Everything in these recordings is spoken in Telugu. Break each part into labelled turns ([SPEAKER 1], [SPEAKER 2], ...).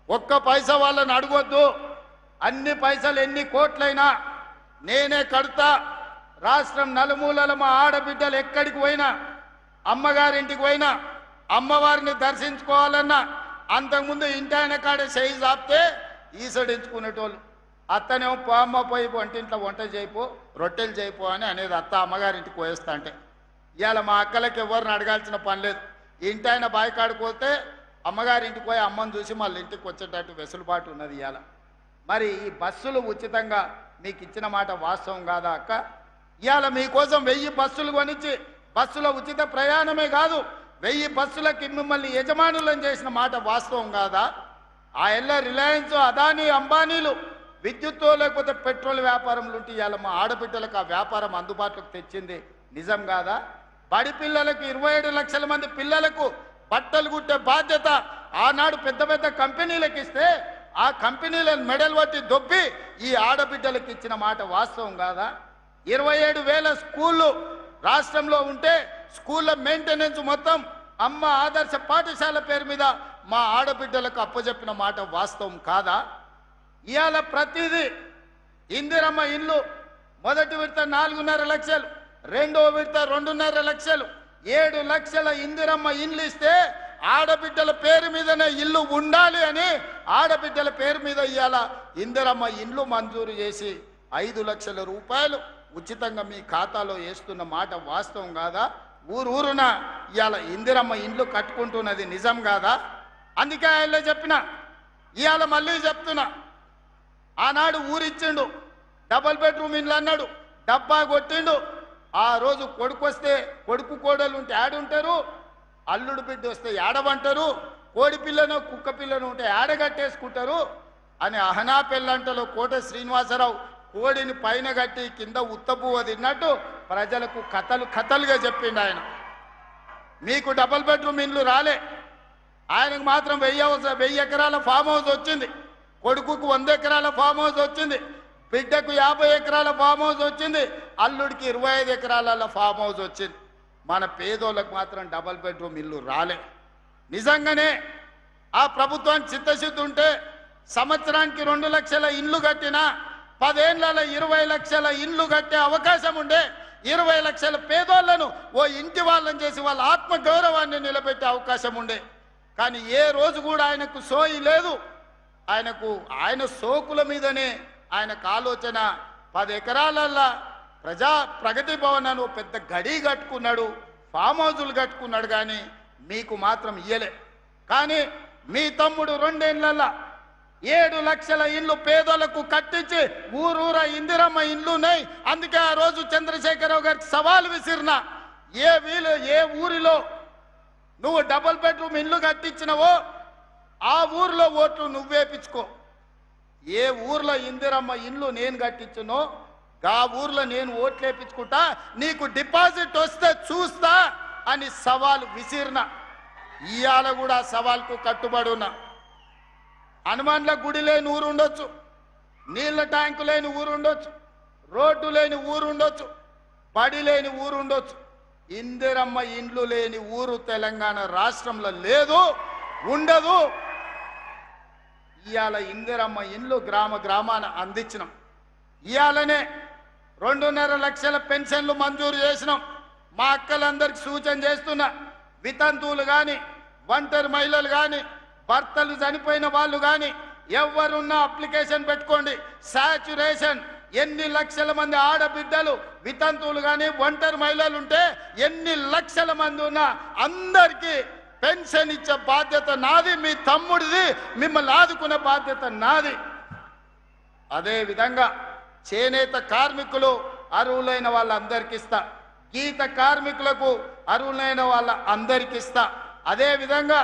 [SPEAKER 1] ఒక్క పైసా వాళ్ళని అడగొద్దు. అన్ని పైసలు ఎన్ని కోట్లైనా నేనే కడతా. రాష్ట్రం నలుమూలల మా ఆడబిడ్డలు ఎక్కడికి పోయినా, అమ్మగారింటికి పోయినా, అమ్మవారిని దర్శించుకోవాలన్నా అంతకుముందు ఇంటాయన కాడే చేయి చాపితే ఈసడించుకునేటోళ్ళు. అత్తనేమో అమ్మ పోయి వంటింట్లో వంట చేయిపో, రొట్టెలు చేయిపో అని అనేది అత్త అమ్మగారింటికి పోయేస్తా అంటే. ఇవాళ మా అక్కలకి ఎవరిని అడగాల్సిన పని లేదు. ఇంటాయన బాయికాడిపోతే అమ్మగారింటికి పోయి అమ్మని చూసి మళ్ళీ ఇంటికి వచ్చేటట్టు వెసులుబాటు ఉన్నది ఇవాళ. మరి ఈ బస్సులు ఉచితంగా మీకు ఇచ్చిన మాట వాస్తవం కాదా అక్క? ఇవాళ మీకోసం 1000 బస్సులు కొనిచ్చి బస్సుల ఉచిత ప్రయాణమే కాదు 1000 బస్సులకి మిమ్మల్ని యజమానులను చేసిన మాట వాస్తవం కాదా? ఆ ఎల్ల రిలయన్స్, అదానీ, అంబానీలు విద్యుత్తో లేకపోతే పెట్రోల్ వ్యాపారంలో ఉంటే ఇవాళ మా ఆడబిడ్డలకు ఆ వ్యాపారం అందుబాటులోకి తెచ్చింది నిజం కాదా? బడి పిల్లలకు 27 లక్షల మంది పిల్లలకు బట్టలు కుట్టే బాధ్యత ఆనాడు పెద్ద పెద్ద కంపెనీలకు ఇస్తే ఆ కంపెనీలను మెడల్ పట్టి దొబ్బి ఈ ఆడబిడ్డలకు ఇచ్చిన మాట వాస్తవం కాదా? 27,000 స్కూళ్ళు రాష్ట్రంలో ఉంటే స్కూళ్ళ మెయింటెనెన్స్ మొత్తం అమ్మ ఆదర్శ పాఠశాల పేరు మీద మా ఆడబిడ్డలకు అప్పచెప్పిన మాట వాస్తవం కాదా? ఇవాళ ప్రతిదీ ఇందిరమ్మ ఇల్లు మొదటి విడత 4.5 లక్షలు, రెండో విడత 2.5 లక్షలు, 7 లక్షల ఇందిరమ్మ ఇల్లు ఇస్తే ఆడబిడ్డల పేరు మీదనే ఇల్లు ఉండాలి అని ఆడబిడ్డల పేరు మీద ఇవాళ ఇందిరమ్మ ఇల్లు మంజూరు చేసి 5 లక్షల రూపాయలు ఉచితంగా మీ ఖాతాలో వేస్తున్న మాట వాస్తవం కాదా? ఊరున ఇవాళ ఇందిరమ్మ ఇండ్లు కట్టుకుంటున్నది నిజం కాదా? అందుకే ఆయన చెప్పిన, ఇవాళ మళ్ళీ చెప్తున్నా, ఆనాడు ఊరిచ్చిండు, డబల్ బెడ్రూమ్ ఇండ్లు అన్నాడు, డబ్బా కొట్టిండు. ఆ రోజు కొడుకు వస్తే కొడుకు కోడలు ఉంటే ఆడుంటారు, అల్లుడు బిడ్డ వస్తే ఆడవంటారు, కోడి పిల్లను కుక్క పిల్లను ఉంటే ఆడగట్టేసుకుంటారు అని అహనా పెళ్ళంటలో కోట శ్రీనివాసరావు కోడిని పైన కట్టి కింద ఉత్తపువ్వ తిన్నట్టు ప్రజలకు కథలుగా చెప్పిండు ఆయన. మీకు డబల్ బెడ్రూమ్ ఇండ్లు రాలే, ఆయనకు మాత్రం 1000 ఎకరాల ఫామ్ హౌస్ వచ్చింది, కొడుకుకు 100 ఎకరాల ఫామ్ హౌస్ వచ్చింది, బిడ్డకు 50 ఎకరాల ఫామ్ హౌస్ వచ్చింది, అల్లుడికి 25 ఎకరాల ఫామ్ హౌస్ వచ్చింది. మన పేదోళ్ళకు మాత్రం డబల్ బెడ్రూమ్ ఇల్లు రాలే. నిజంగానే ఆ ప్రభుత్వానికి చిత్తశుద్ధి ఉంటే సంవత్సరానికి 2 లక్షల ఇండ్లు కట్టినా 10 ఏళ్లలో 20 లక్షల ఇండ్లు కట్టే అవకాశం ఉండే, 20 లక్షల పేదోళ్లను ఓ ఇంటి వాళ్ళని చేసి వాళ్ళ ఆత్మగౌరవాన్ని నిలబెట్టే అవకాశం ఉండే. కానీ ఏ రోజు కూడా ఆయనకు సోయి లేదు. ఆయన సోకుల మీదనే ఆయనకు ఆలోచన. 10 ఎకరాలల్లా ప్రగతి భవన్ అని పెద్ద గడి కట్టుకున్నాడు, ఫామ్ హౌజులు కట్టుకున్నాడు, కానీ మీకు మాత్రం ఇయ్యలే. కానీ మీ తమ్ముడు 2 ఏళ్లల్లా 7 లక్షల ఇండ్లు పేదలకు కట్టించి ఊరూర ఇందిరమ్మ ఇండ్లున్నాయి. అందుకే ఆ రోజు చంద్రశేఖరరావు గారికి సవాల్ విసిరిన, ఏ ఊరిలో నువ్వు డబుల్ బెడ్రూమ్ ఇల్లు కట్టించినవో ఆ ఊర్లో ఓట్లు నువ్వేపించుకో, ఏ ఊర్లో ఇందిరమ్మ ఇల్లు నేను కట్టించునో ఆ ఊర్లో నేను ఓట్లేపించుకుంటా, నీకు డిపాజిట్ వస్తే చూస్తా అని సవాల్ విసిరిన. ఇవాళ కూడా సవాల్కు కట్టుబడి ఉన్నా. హనుమాన్ల గుడి లేని ఊరు ఉండొచ్చు, నీళ్ల ట్యాంకు లేని ఊరు ఉండొచ్చు, రోడ్డు లేని ఊరు ఉండొచ్చు, బడి లేని ఊరు ఉండొచ్చు, ఇందిరమ్మ ఇండ్లు లేని ఊరు తెలంగాణ రాష్ట్రంలో లేదు, ఉండదు. ఇవాళ ఇందిరమ్మ ఇండ్లు గ్రామాన అందించినాం. ఇవాళనే 2.5 లక్షల పెన్షన్లు మంజూరు చేసినాం. మా అక్కలందరికీ సూచన చేస్తున్నా, వితంతువులు కానీ, ఒంటరి మహిళలు కానీ, భర్తలు చనిపోయిన వాళ్ళు కానీ ఎవరున్నా అప్లికేషన్ పెట్టుకోండి. సాచ్యురేషన్ ఎన్ని లక్షల మంది ఆడబిడ్డలు వితంతువులు కానీ ఒంటరి మహిళలు ఉంటే ఎన్ని లక్షల మంది ఉన్నా అందరికీ పెన్షన్ ఇచ్చే బాధ్యత నాది, మీ తమ్ముడిది, మిమ్మల్ని ఆదుకునే బాధ్యత నాది. అదేవిధంగా చేనేత కార్మికులు అర్హులైన వాళ్ళందరికీ ఇస్తా, గీత కార్మికులకు అర్హులైన వాళ్ళ అందరికీ ఇస్తా. అదేవిధంగా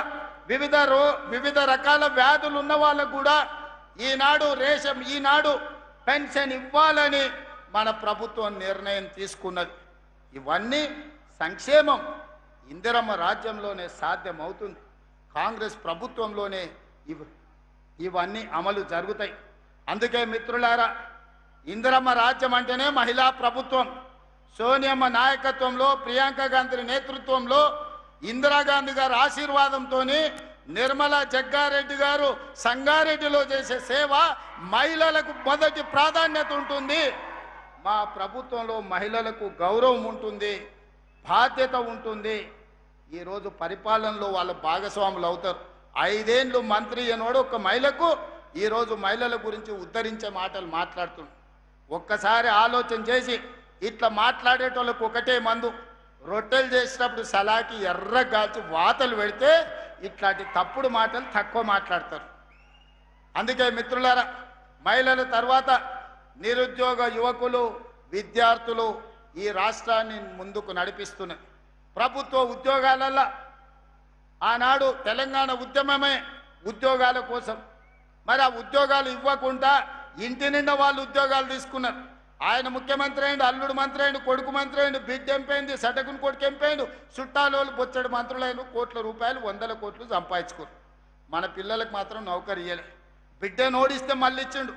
[SPEAKER 1] వివిధ రకాల వ్యాధులు ఉన్న వాళ్ళకు కూడా ఈనాడు పెన్షన్ ఇవ్వాలని మన ప్రభుత్వం నిర్ణయం తీసుకున్నది. ఇవన్నీ సంక్షేమం ఇందిరమ్మ రాజ్యంలోనే సాధ్యమవుతుంది, కాంగ్రెస్ ప్రభుత్వంలోనే ఇవన్నీ అమలు జరుగుతాయి. అందుకే మిత్రులారా, ఇందిరమ్మ రాజ్యం అంటేనే మహిళా ప్రభుత్వం. సోనియమ్మ నాయకత్వంలో, ప్రియాంక గాంధీ నేతృత్వంలో, ఇందిరాగాంధీ గారి ఆశీర్వాదంతో నిర్మలా జగ్గారెడ్డి గారు సంగారెడ్డిలో చేసే సేవ మహిళలకు మొదటి ప్రాధాన్యత ఉంటుంది. మా ప్రభుత్వంలో మహిళలకు గౌరవం ఉంటుంది, బాధ్యత ఉంటుంది. ఈరోజు పరిపాలనలో వాళ్ళ భాగస్వాములు అవుతారు. 5 ఏళ్ళు మంత్రి అయినోడు ఒక మహిళకు ఈరోజు మహిళల గురించి ఉద్ధరించే మాటలు మాట్లాడుతున్నాడు. ఒక్కసారి ఆలోచన చేసి ఇట్లా మాట్లాడేటోళ్ళకు ఒకటే మందు, రొట్టెలు చేసినప్పుడు సలాకి ఎర్రగాల్చి వాతలు పెడితే ఇట్లాంటి తప్పుడు మాటలు తక్కువ మాట్లాడతారు. అందుకే మిత్రులారా, మహిళల తర్వాత నిరుద్యోగ యువకులు విద్యార్థులు ఈ రాష్ట్రాన్ని ముందుకు నడిపిస్తున్నారు. ప్రభుత్వ ఉద్యోగాలలో ఆనాడు తెలంగాణ ఉద్యమమే ఉద్యోగాల కోసం. మరి ఆ ఉద్యోగాలు ఇవ్వకుండా ఇంటి నిండా వాళ్ళు ఉద్యోగాలు తీసుకున్నారు. ఆయన ముఖ్యమంత్రి అయిండు, అల్లుడు మంత్రి అయిండు, కొడుకు మంత్రి అయిండు, బిడ్డ ఎంపైంది, సటకుని కొడుకు ఎంపైండు, చుట్టాలోళ్ళు బొచ్చడు మంత్రులైన కోట్ల రూపాయలు 100 కోట్లు సంపాదించుకోరు. మన పిల్లలకు మాత్రం నౌకరు ఇయ్యలే. బిడ్డను ఓడిస్తే మళ్ళీ ఇచ్చిండు,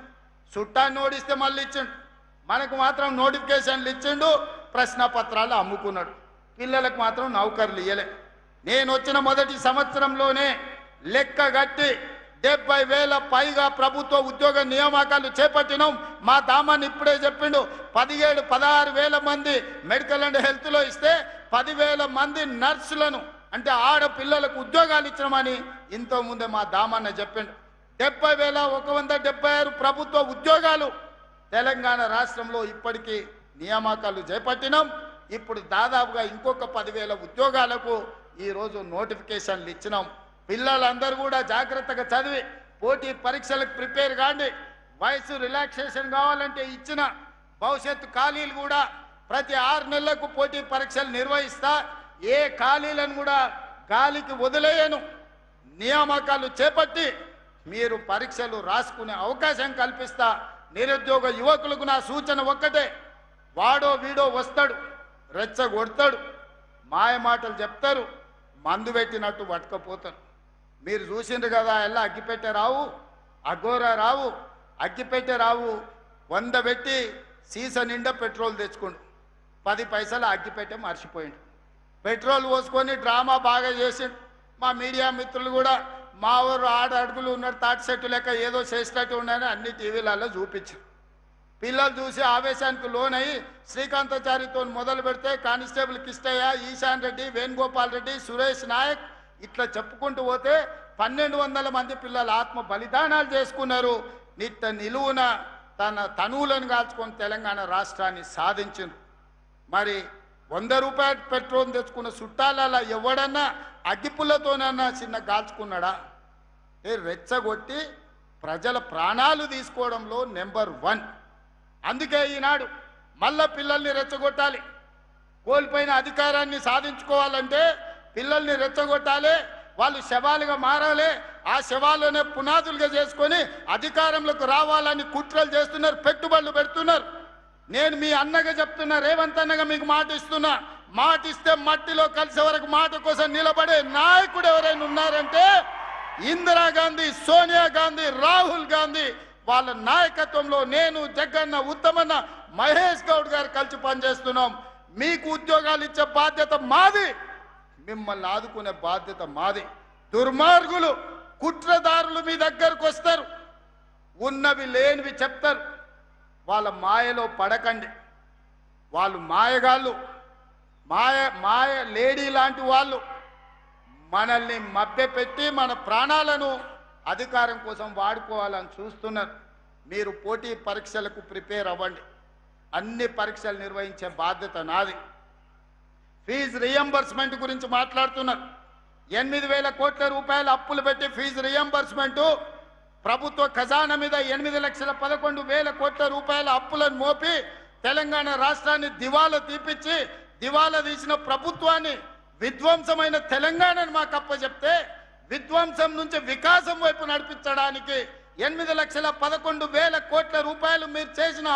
[SPEAKER 1] చుట్టాన్ని ఓడిస్తే మళ్ళీ ఇచ్చిండు. మనకు మాత్రం నోటిఫికేషన్లు ఇచ్చిండు, ప్రశ్నపత్రాలు అమ్ముకున్నాడు. పిల్లలకు మాత్రం నౌకర్లు ఇయ్యలే. నేను వచ్చిన మొదటి సంవత్సరంలోనే లెక్క గట్టి 70,000 పైగా ప్రభుత్వ ఉద్యోగ నియామకాలు చేపట్టినాం. మా దామాన్ని ఇప్పుడే చెప్పిండు, 17-16 మంది మెడికల్ అండ్ హెల్త్లో ఇస్తే 10,000 మంది నర్సులను అంటే ఆడపిల్లలకు ఉద్యోగాలు ఇచ్చినామని ఇంతకు ముందే మా దామాన్న చెప్పిండు. 70,176 ప్రభుత్వ ఉద్యోగాలు తెలంగాణ రాష్ట్రంలో ఇప్పటికీ నియామకాలు చేపట్టినాం. ఇప్పుడు దాదాపుగా ఇంకొక 10,000 ఉద్యోగాలకు ఈరోజు నోటిఫికేషన్లు ఇచ్చినాం. పిల్లలందరూ కూడా జాగ్రత్తగా చదివి పోటీ పరీక్షలకు ప్రిపేర్ కాండి. వయసు రిలాక్సేషన్ కావాలంటే ఇచ్చిన భవిష్యత్తు ఖాళీలు కూడా ప్రతి 6 నెలలకు పోటీ పరీక్షలు నిర్వహిస్తా. ఏ ఖాళీలను కూడా గాలికి వదిలేయను. నియామకాలు చేపట్టి మీరు పరీక్షలు రాసుకునే అవకాశం కల్పిస్తా. నిరుద్యోగ యువకులకు నా సూచన ఒక్కటే, వాడో వీడో వస్తాడు, రెచ్చగొడతాడు, మాయ మాటలు చెప్తారు, మందు పెట్టినట్టు పట్టుకపోతారు. మీరు చూసిండ్రు కదా, ఎలా అగ్గిపెట్టే రావు, అఘోరా రావు, అగ్గిపెట్టే రావు 100 పెట్టి సీస నిండా పెట్రోల్ తెచ్చుకోండు. 10 పైసలు అగ్గిపెట్టే మర్చిపోయిండు. పెట్రోల్ పోసుకొని డ్రామా బాగా చేసిండు. మా మీడియా మిత్రులు కూడా మా ఊరు 6 అడుగులు ఉన్నాడు, తాటి చెట్టు లెక్క ఏదో చేసినట్టు ఉన్నాయని అన్ని టీవీలలో చూపించారు. పిల్లలు చూసి ఆవేశానికి లోనయ్యి శ్రీకాంతాచారితో మొదలు పెడితే కానిస్టేబుల్ కిష్టయ్య, ఈశాన్ రెడ్డి, వేణుగోపాల్ రెడ్డి, సురేష్ నాయక్ ఇట్లా చెప్పుకుంటూ పోతే 1200 మంది పిల్లలు ఆత్మ బలిదానాలు చేసుకున్నారు. నిట్ట నిలువున తన తనువులను కాల్చుకొని తెలంగాణ రాష్ట్రాన్ని సాధించింది. మరి 100 రూపాయల పెట్రోల్ తెచ్చుకున్న చుట్టాలలో ఎవడన్నా అగ్గిపుల్లతోనన్నా చిన్న కాల్చుకున్నాడా? రెచ్చగొట్టి ప్రజల ప్రాణాలు తీసుకోవడంలో నెంబర్ 1. అందుకే ఈనాడు మళ్ళా పిల్లల్ని రెచ్చగొట్టాలి. కోల్పోయిన అధికారాన్ని సాధించుకోవాలంటే పిల్లల్ని రెచ్చగొట్టాలి, వాళ్ళు శవాలుగా మారాలి. ఆ శవాలనే పునాదులుగా చేసుకొని అధికారంలోకి రావాలని కుట్రలు చేస్తున్నారు, పెట్టుబడులు పెడుతున్నారు. నేను మీ అన్నగా చెప్తున్నా, రేవంత్ అన్నగా మీకు మాట ఇస్తున్నా, మాట ఇస్తే మట్టిలో కలిసే వరకు మాట కోసం నిలబడే నాయకుడు ఎవరైనా ఉన్నారంటే ఇందిరాగాంధీ, సోనియా గాంధీ, రాహుల్ గాంధీ వాళ్ళ నాయకత్వంలో నేను, జగన్న, ఉత్తమన్న, మహేష్ గౌడ్ గారు కలిసి పనిచేస్తున్నాం. మీకు ఉద్యోగాలు ఇచ్చే బాధ్యత మాది, మిమ్మల్ని ఆదుకునే బాధ్యత మాది. దుర్మార్గులు, కుట్రదారులు మీ దగ్గరకు వస్తారు, ఉన్నవి లేనివి చెప్తారు. వాళ్ళ మాయలో పడకండి. వాళ్ళు మాయగాళ్ళు, మాయ లేడీ లాంటి వాళ్ళు. మనల్ని మభ్యపెట్టి మన ప్రాణాలను అధికారం కోసం వాడుకోవాలని చూస్తున్నారు. మీరు పోటీ పరీక్షలకు ప్రిపేర్ అవ్వండి. అన్ని పరీక్షలు నిర్వహించే బాధ్యత నాది. ఫీజు రియంబర్స్మెంట్ గురించి మాట్లాడుతున్నారు. 8,000 కోట్ల రూపాయలు అప్పులు పెట్టి ఫీజు రియంబర్స్మెంట్, ప్రభుత్వ ఖజానా మీద 8,11,000 కోట్ల రూపాయల అప్పులను మోపి తెలంగాణ రాష్ట్రాన్ని దివాలా తీపిచ్చి, దివాలా తీసిన ప్రభుత్వాన్ని విధ్వంసమైన తెలంగాణను మాకు అప్పచెప్తే విధ్వంసం నుంచి వికాసం వైపు నడిపించడానికి 8,11,000 కోట్ల రూపాయలు మీరు చేసిన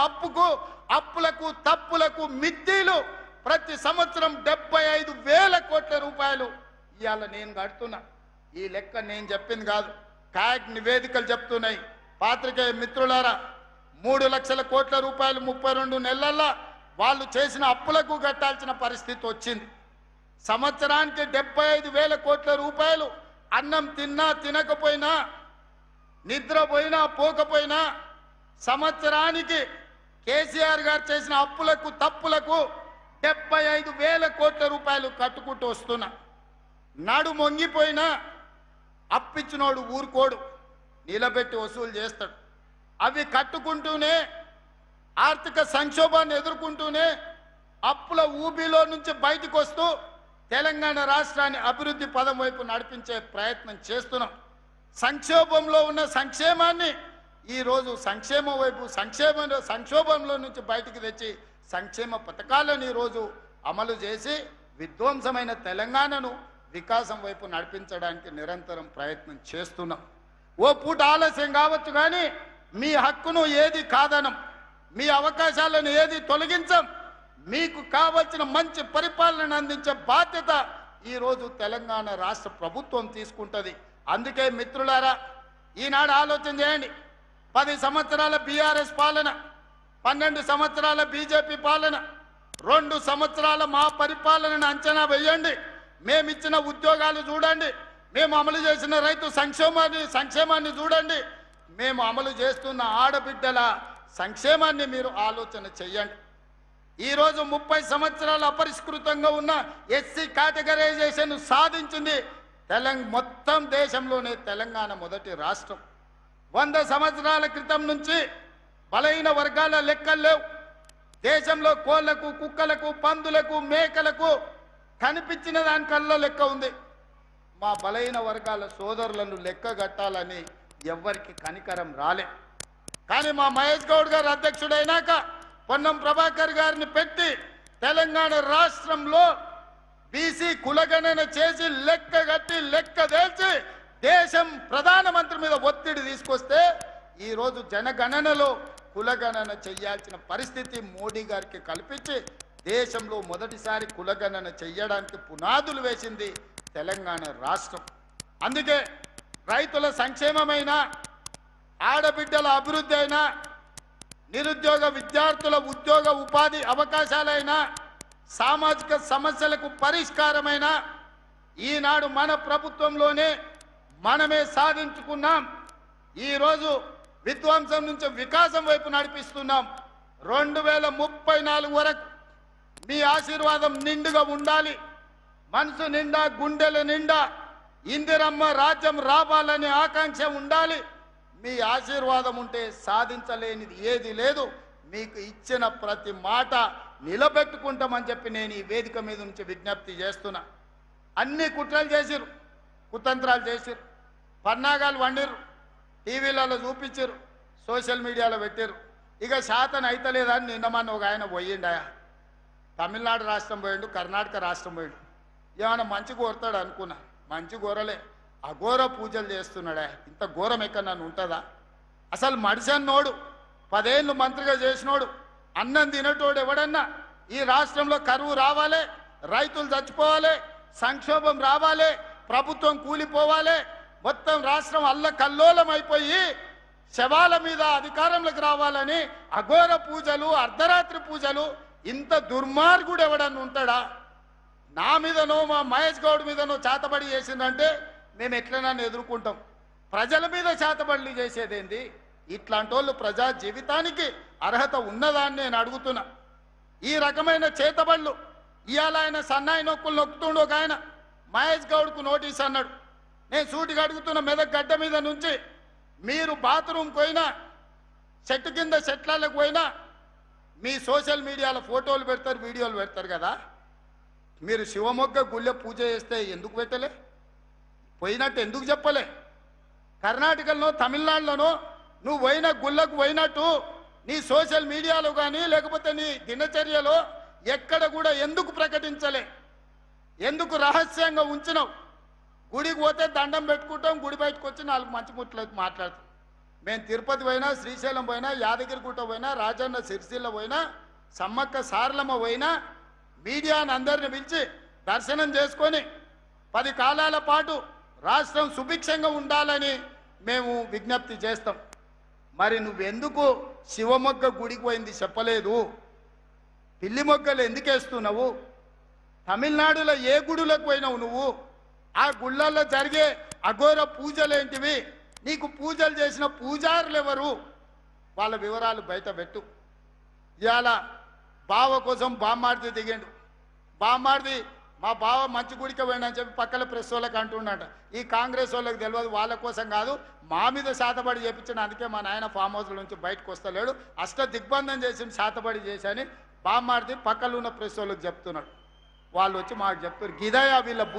[SPEAKER 1] అప్పులకు తప్పులకు మిద్దీలు ప్రతి సంవత్సరం 75,000 కోట్ల రూపాయలు ఇవాళ నేను కడుతున్నా. ఈ లెక్క నేను చెప్పింది కాదు, కాగ్ నివేదికలు చెప్తున్నాయి. పాత్రికేయ మిత్రులారా, 3 లక్షల కోట్ల రూపాయలు 32 నెలల్లో వాళ్ళు చేసిన అప్పులకు కట్టాల్సిన పరిస్థితి వచ్చింది. సంవత్సరానికి 75,000 కోట్ల రూపాయలు అన్నం తిన్నా తినకపోయినా, నిద్రపోయినా పోకపోయినా సంవత్సరానికి కేసీఆర్ గారు చేసిన అప్పులకు తప్పులకు 75,000 కోట్ల రూపాయలు కట్టుకుంటూ వస్తున్నా. నాడు మొంగిపోయినా అప్పిచ్చినోడు ఊరుకోడు, నిలబెట్టి వసూలు చేస్తాడు. అవి కట్టుకుంటూనే ఆర్థిక సంక్షోభాన్ని ఎదుర్కొంటూనే అప్పుల ఊబిలో నుంచి బయటకు వస్తూ తెలంగాణ రాష్ట్రాన్ని అభివృద్ధి పదం వైపు నడిపించే ప్రయత్నం చేస్తున్నాం. సంక్షోభంలో ఉన్న సంక్షేమాన్ని ఈరోజు సంక్షేమం వైపు సంక్షోభంలో నుంచి బయటకు తెచ్చి సంక్షేమ పథకాలను ఈరోజు అమలు చేసి విధ్వంసమైన తెలంగాణను వికాసం వైపు నడిపించడానికి నిరంతరం ప్రయత్నం చేస్తున్నాం. ఓ పూట ఆలస్యం కావచ్చు కానీ మీ హక్కును ఏది కాదనం, మీ అవకాశాలను ఏది తొలగించం. మీకు కావలసిన మంచి పరిపాలన అందించే బాధ్యత ఈరోజు తెలంగాణ రాష్ట్ర ప్రభుత్వం తీసుకుంటుంది. అందుకే మిత్రులారా, ఈనాడు ఆలోచన చేయండి. 10 సంవత్సరాల బీఆర్ఎస్ పాలన, 12 సంవత్సరాల బీజేపీ పాలన, 2 సంవత్సరాల మా పరిపాలనను అంచనా వేయండి. మేమిచ్చిన ఉద్యోగాలు చూడండి, మేము అమలు చేసిన రైతు సంక్షేమాన్ని చూడండి, మేము అమలు చేస్తున్న ఆడబిడ్డల సంక్షేమాన్ని మీరు ఆలోచన చెయ్యండి. ఈరోజు 30 సంవత్సరాలు అపరిష్కృతంగా ఉన్న ఎస్సీ కేటగరైజేషన్ సాధించింది మొత్తం దేశంలోనే తెలంగాణ మొదటి రాష్ట్రం. 100 సంవత్సరాల క్రితం నుంచి బలహీన వర్గాల లెక్కలు లేవు. దేశంలో కోళ్లకు, కుక్కలకు, పందులకు, మేకలకు కనిపించిన దానికల్లా లెక్క ఉంది. మా బలహీన వర్గాల సోదరులను లెక్క కట్టాలని ఎవ్వరికి కనికరం రాలే. కానీ మా మహేష్ గౌడ్ గారు అధ్యక్షుడైనాక పొన్నం ప్రభాకర్ గారిని పెట్టి తెలంగాణ రాష్ట్రంలో బీసీ కులగణన చేసి లెక్క కట్టి లెక్క తేల్చి దేశం ప్రధానమంత్రి మీద ఒత్తిడి తీసుకొస్తే ఈరోజు జనగణనలో కులగణన చేయాల్సిన పరిస్థితి మోడీ గారికి కల్పించి దేశంలో మొదటిసారి కులగణన చేయడానికి పునాదులు వేసింది తెలంగాణ రాష్ట్రం. అందుకే రైతుల సంక్షేమమైన, ఆడబిడ్డల అభివృద్ధి అయినా, నిరుద్యోగ విద్యార్థుల ఉద్యోగ ఉపాధి అవకాశాలైనా, సామాజిక సమస్యలకు పరిష్కారమైన ఈనాడు మన ప్రభుత్వంలోనే మనమే సాధించుకున్నాం. ఈరోజు విధ్వంసం నుంచి వికాసం వైపు నడిపిస్తున్నాం. 2034 వరకు మీ ఆశీర్వాదం నిండుగా ఉండాలి. మనసు నిండా, గుండెల నిండా ఇందిరమ్మ రాజ్యం రావాలనే ఆకాంక్ష ఉండాలి. మీ ఆశీర్వాదం ఉంటే సాధించలేనిది ఏది లేదు. మీకు ఇచ్చిన ప్రతి మాట నిలబెట్టుకుంటామని చెప్పి నేను ఈ వేదిక మీద నుంచి విజ్ఞప్తి చేస్తున్నా. అన్ని కుట్రలు చేసిరు, కుతంత్రాలు చేసిరు, పన్నాగాలు వండిరు, టీవీలలో చూపించారు, సోషల్ మీడియాలో పెట్టారు. ఇక శాతం అయితలేదని నిన్నమన్న ఒక ఆయన పోయిండాయా, తమిళనాడు రాష్ట్రం పోయిండు, కర్ణాటక రాష్ట్రం పోయిండు. ఏమైనా మంచి కోరుతాడు అనుకున్నా, మంచి కోరలే, అఘోర పూజలు చేస్తున్నాడా. ఇంత ఘోరం ఎక్కడ నన్ను ఉంటుందా? అసలు మడిసన్నోడు 10 ఏళ్ళు మంత్రిగా చేసినోడు, అన్నం తినటోడు ఎవడన్నా ఈ రాష్ట్రంలో కరువు రావాలి, రైతులు చచ్చిపోవాలి, సంక్షోభం రావాలి, ప్రభుత్వం కూలిపోవాలి, మొత్తం రాష్ట్రం అల్లకల్లోలం అయిపోయి శవాల మీద అధికారంలోకి రావాలని అఘోర పూజలు, అర్ధరాత్రి పూజలు, ఇంత దుర్మార్గుడు ఎవడన్నా ఉంటాడా? నా మీదనో మా మహేష్ గౌడ్ మీదనో చేతబడి చేసిందంటే మేము ఎట్లనన్నా ఎదుర్కొంటాం. ప్రజల మీద చేతబడులు చేసేదేంది? ఇట్లాంటి వాళ్ళు ప్రజా జీవితానికి అర్హత ఉన్నదాన్ని నేను అడుగుతున్నా. ఈ రకమైన చేతబడులు ఇవాళ ఆయన సన్నాయి నొక్కులు నొక్కుతుండు. ఒక ఆయన మహేష్ గౌడ్కు నోటీస్ అన్నాడు. నేను సూటిగా అడుగుతున్న, మెదక్ గడ్డ మీద నుంచి మీరు బాత్రూమ్కి పోయినా, చెట్టు కింద చెట్లకు పోయినా మీ సోషల్ మీడియాలో ఫోటోలు పెడతారు, వీడియోలు పెడతారు కదా. మీరు శివమొగ్గ గుళ్ళె పూజ చేస్తే ఎందుకు పెట్టలే? పోయినట్టు ఎందుకు చెప్పలే? కర్ణాటకలో, తమిళనాడులోనో నువ్వు పోయిన గుళ్ళకు పోయినట్టు నీ సోషల్ మీడియాలో కానీ లేకపోతే నీ దినచర్యలో ఎక్కడ కూడా ఎందుకు ప్రకటించలే? ఎందుకు రహస్యంగా ఉంచినావు? గుడికి పోతే దండం పెట్టుకుంటాం, గుడి బయటకు వచ్చి 4 మంచి ముట్లు మాట్లాడతాం. మేము తిరుపతి పోయినా, శ్రీశైలం పోయినా, యాదగిరిగుట్ట పోయినా, రాజన్న సిరిసిల్ల పోయినా, సమ్మక్క సారలమ్మ పోయినా మీడియాని అందరిని పిలిచి దర్శనం చేసుకొని 10 కాలాల పాటు రాష్ట్రం సుభిక్షంగా ఉండాలని మేము విజ్ఞప్తి చేస్తాం. మరి నువ్వెందుకు శివమొగ్గ గుడికి పోయింది చెప్పలేదు? పిల్లి మొగ్గలు ఎందుకు వేస్తున్నావు? తమిళనాడులో ఏ గుడులకు పోయినావు నువ్వు? ఆ గుళ్ళల్లో జరిగే అఘోర పూజలేంటివి, నీకు పూజలు చేసిన పూజారులు ఎవరు, వాళ్ళ వివరాలు బయట పెట్టు. ఇవాళ బావ కోసం బామ్మార్ది దిగిండు. బామ్మార్ది మా బావ మంచి గుడికి పోయిండని చెప్పి పక్కన ప్రెస్ వాళ్ళకి అంటుండట. ఈ కాంగ్రెస్ వాళ్ళకి తెలియదు, వాళ్ళ కోసం కాదు, మా మీద శాతబడి చేపించిన, అందుకే మా నాయన ఫామ్ హౌస్ల నుంచి బయటకు వస్తలేడు, అష్ట దిగ్బంధం చేసి శాతబడి చేశాని బామ్మార్ది పక్కన ఉన్న ప్రెస్ వాళ్ళకి చెప్తున్నాడు. వాళ్ళు వచ్చి మాకు చెప్తారు, గిదయా వీళ్ళ